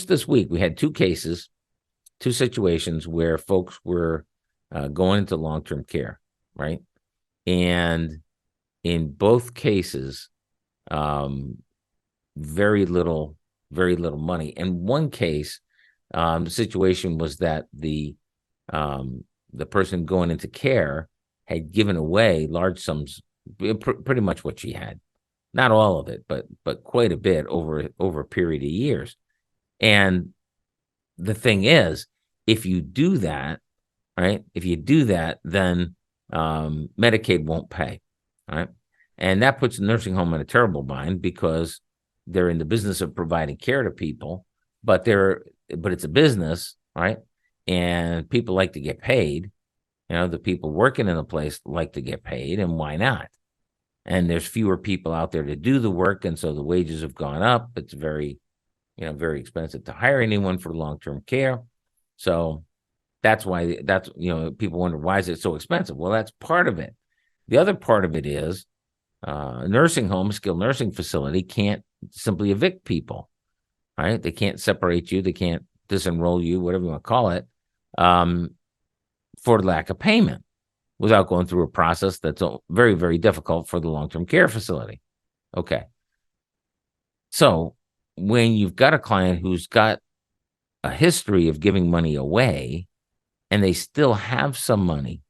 just this week, we had two situations where folks were going into long-term care, right? And in both cases, very little money. In one case, the situation was that the person going into care had given away large sums, pretty much what she had, not all of it, but quite a bit over a period of years. And the thing is, if you do that, right? If you do that, then Medicaid won't pay, right? And that puts the nursing home in a terrible bind because they're in the business of providing care to people, but it's a business, right? And people like to get paid. The people working in the place like to get paid, and why not? And there's fewer people out there to do the work, and so the wages have gone up. It's very expensive to hire anyone for long-term care. So that's why people wonder, why is it so expensive? Well, that's part of it. The other part of it is a nursing home, skilled nursing facility can't simply evict people, right? They can't separate you. They can't disenroll you, whatever you want to call it, for lack of payment without going through a process that's very, very difficult for the long-term care facility. Okay. So when you've got a client who's got a history of giving money away and they still have some money,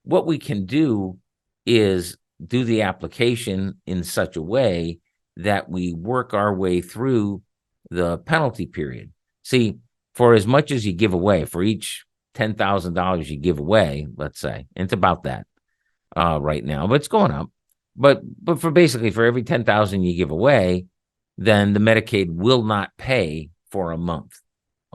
what we can do is do the application in such a way that we work our way through the penalty period. See, for as much as you give away, for each $10,000 you give away, let's say, and it's about that right now, but it's going up. But for every 10,000 you give away, then the Medicaid will not pay for a month.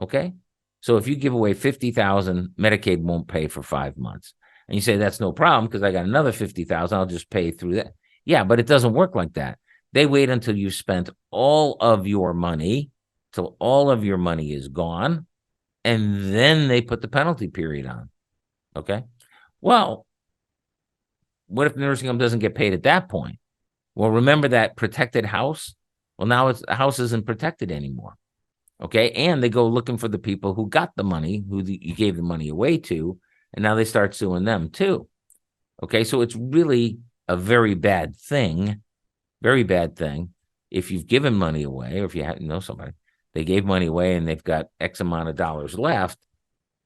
Okay, so if you give away 50,000, Medicaid won't pay for 5 months. And you say that's no problem because I got another 50,000. I'll just pay through that. Yeah, but it doesn't work like that. They wait until you've spent all of your money, till all of your money is gone, and then they put the penalty period on. Okay. Well, what if the nursing home doesn't get paid at that point? Well, remember that protected house? Well, now the house isn't protected anymore. Okay. And they go looking for the people who got the money, you gave the money away to, and now they start suing them too. Okay. So it's really a very bad thing if you've given money away, or if you know somebody, they gave money away and they've got X amount of dollars left,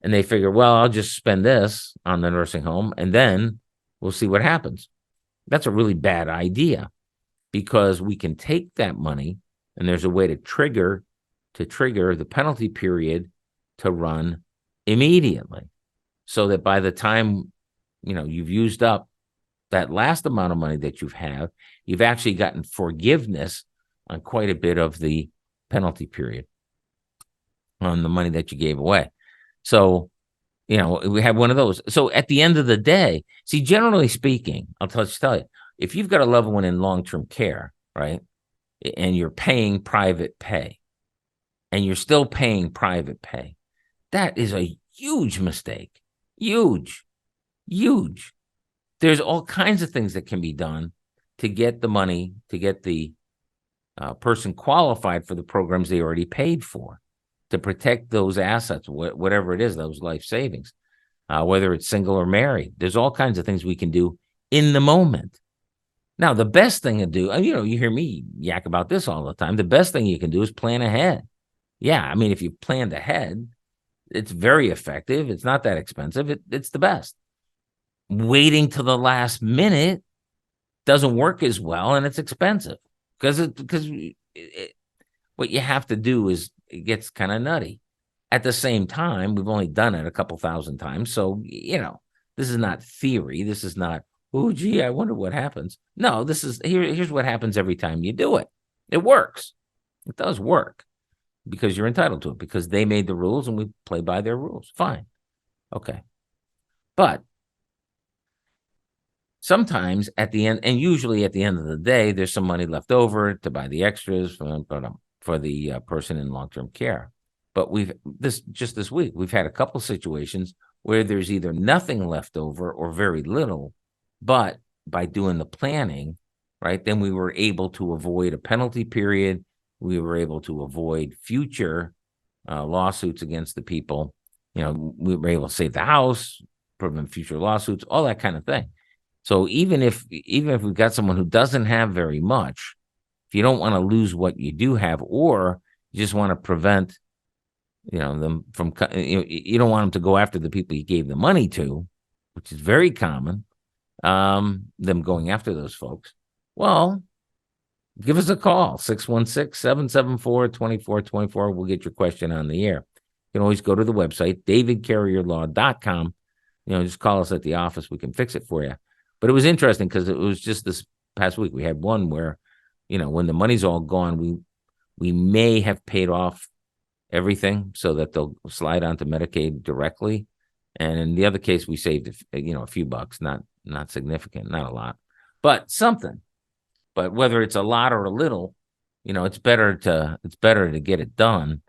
and they figure, well, I'll just spend this on the nursing home and then we'll see what happens. That's a really bad idea, because we can take that money and there's a way to trigger the penalty period to run immediately, so that by the time you've used up that last amount of money that you've actually gotten forgiveness on quite a bit of the penalty period on the money that you gave away. So, we have one of those. So at the end of the day, see, generally speaking, I'll tell you, if you've got a loved one in long-term care, right, and you're paying private pay, and you're still paying private pay, that is a huge mistake. Huge. There's all kinds of things that can be done to get the money, to get the person qualified for the programs they already paid for, to protect those assets, whatever it is, those life savings, whether it's single or married. There's all kinds of things we can do in the moment. Now, the best thing to do, you hear me yak about this all the time, the best thing you can do is plan ahead. Yeah, I mean, if you planned ahead, it's very effective. It's not that expensive. It's the best. Waiting till the last minute doesn't work as well, and it's expensive because what you have to do is, it gets kind of nutty. At the same time, we've only done it a couple thousand times, so this is not theory. This is not, oh gee, I wonder what happens. No, this is here's what happens every time you do it. It works. It does work because you're entitled to it, because they made the rules and we play by their rules. Fine. Okay. But sometimes at the end, and usually at the end of the day, there's some money left over to buy the extras for the person in long-term care. But this week, we've had a couple situations where there's either nothing left over or very little, but by doing the planning, right, then we were able to avoid a penalty period we were able to avoid future lawsuits against the people. We were able to save the house, prevent future lawsuits, all that kind of thing. So even if we've got someone who doesn't have very much, if you don't want to lose what you do have, or you just want to prevent, them from, you don't want them to go after the people you gave the money to, which is very common, them going after those folks. Well, give us a call, 616-774-2424. We'll get your question on the air. You can always go to the website, davidcarrierlaw.com. Just call us at the office. We can fix it for you. But it was interesting because it was just this past week. We had one where, when the money's all gone, we may have paid off everything so that they'll slide onto Medicaid directly. And in the other case, we saved, a few bucks, not significant, not a lot, but something. But whether it's a lot or a little, it's better to get it done